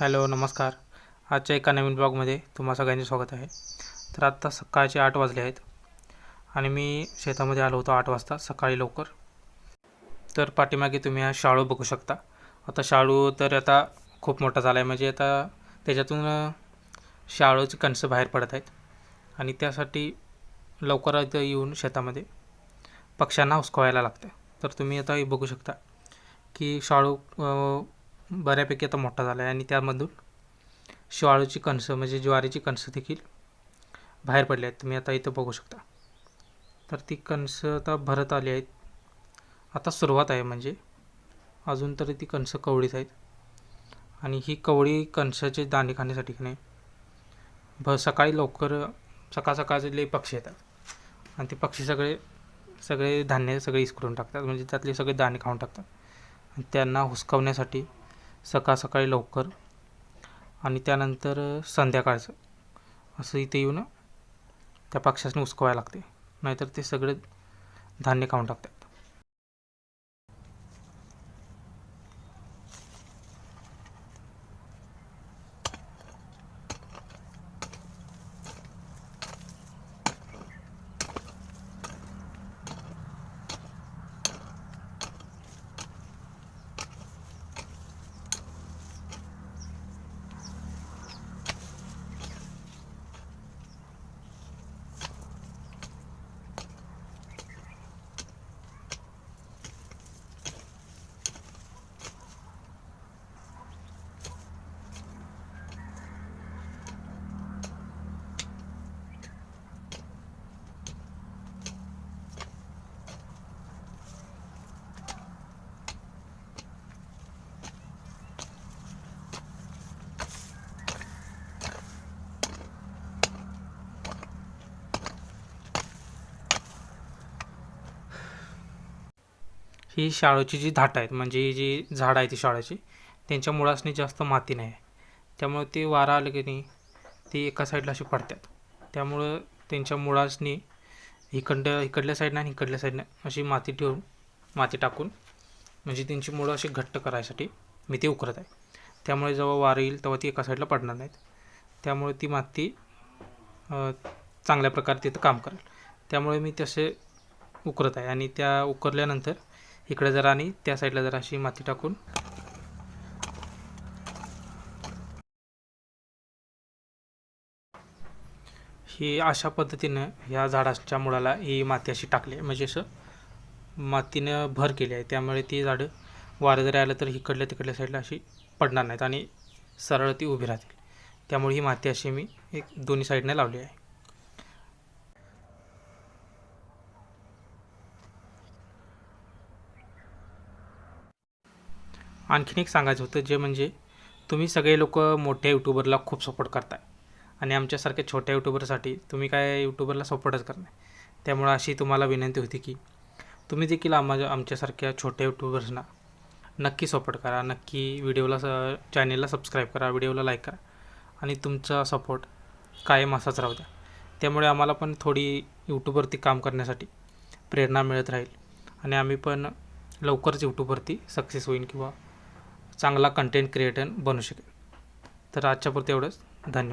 Hello नमस्कार. आजच्या एका नवीन ब्लॉगमध्ये तुम्हा सगळ्यांचे स्वागत आहे. तर आत्ता सकाळचे 8 वाजले आहेत आणि मी शेतामध्ये आलो होतो 8 वाजता सकाळी लवकर. तर पाठीमागे तुम्ही हा शाळू बघू शकता. आता शाळू तर आता खूप मोठा झाला आहे, म्हणजे आता त्याच्यातून शाळूची कणसं बाहेर पडत आहेत आणि त्यासाठी लवकर इथं येऊन शेतामध्ये पक्ष्यांना हुसकवायला लागतं. तर तुम्ही आता हे बघू शकता की शाळू बऱ्यापैकी आता मोठा झाला आहे आणि त्यामधून शाळूची कणसं म्हणजे ज्वारीची कणसं देखील बाहेर पडली आहेत. तुम्ही आता इथं बघू शकता. तर ती कणसं आता भरत आली आहेत. आता सुरुवात आहे, म्हणजे अजून तरी ती कणसं कवळीच आहेत आणि ही कवळी कणसाचे दाणे खाण्यासाठी की नाही सकाळी लवकर सकाळ सकाळचे लई पक्षी येतात आणि ते पक्षी सगळे सगळे धान्य सगळे इसकरून टाकतात, म्हणजे त्यातले सगळे दाणे खाऊन टाकतात. आणि त्यांना हुसकावण्यासाठी सकाळ सकाळी लवकर आणि त्यानंतर संध्याकाळचं असं इथे येऊन त्या पक्ष्यासनी हुसकवायला लागते, नाहीतर ते सगळे धान्य खाऊन टाकतात. ही शाळूची जी धाट आहेत, म्हणजे ही जी झाडं आहे ती शाळाची, त्यांच्या मुळासनी जास्त माती नाही आहे. त्यामुळे ते वारा आलं की नाही ती एका साईडला अशी पडतात. त्यामुळं त्यांच्या मुळासनी इकडल्या साईडनं आणि इकडल्या साईडनं अशी माती टाकून म्हणजे त्यांची मुळं अशी घट्ट करायसाठी मी ते उकरत आहे. त्यामुळे जेव्हा वारं येईल तेव्हा ती एका साईडला पडणार नाहीत. त्यामुळे ती माती चांगल्या प्रकारे तिथं काम करेल. त्यामुळे मी तसे उकरत आहे आणि त्या उकरल्यानंतर इकडे जरा आणि त्या साईडला जरा अशी माती टाकून ही अशा पद्धतीनं ह्या झाडाच्या मुळाला ही माती अशी टाकली आहे, म्हणजे असं मातीनं भर केली आहे. त्यामुळे ती झाडं वारं जरी आलं तर इकडल्या तिकडल्या साईडला अशी पडणार नाहीत आणि सरळ ती उभी राहतील. त्यामुळे ही माती अशी मी एक दोन्ही साईडने लावली आहे. आणखीन एक सांगायचं होतं, जे म्हणजे तुम्ही सगळे लोक मोठ्या यूट्यूबरला खूप सपोर्ट करताय आणि आमच्यासारख्या छोट्या यूट्यूबरसाठी तुम्ही काय यूट्यूबरला सपोर्टच करत नाही. त्यामुळे अशी तुम्हाला विनंती होती की तुम्ही देखील आमच्यासारख्या छोट्या यूट्यूबर्सना नक्की सपोर्ट करा, नक्की चॅनेलला सबस्क्राईब करा, व्हिडिओला लाईक करा आणि तुमचा सपोर्ट कायम असाच राहू द्या. त्यामुळे आम्हाला पण थोडी यूट्यूबवरती काम करण्यासाठी प्रेरणा मिळत राहील आणि आम्ही पण लवकरच यूट्यूबवरती सक्सेस होईन किंवा चांगला कंटेंट क्रिएटर बनू शकेल. तर आजच्यापुरतं एवढंच. धन्यवाद.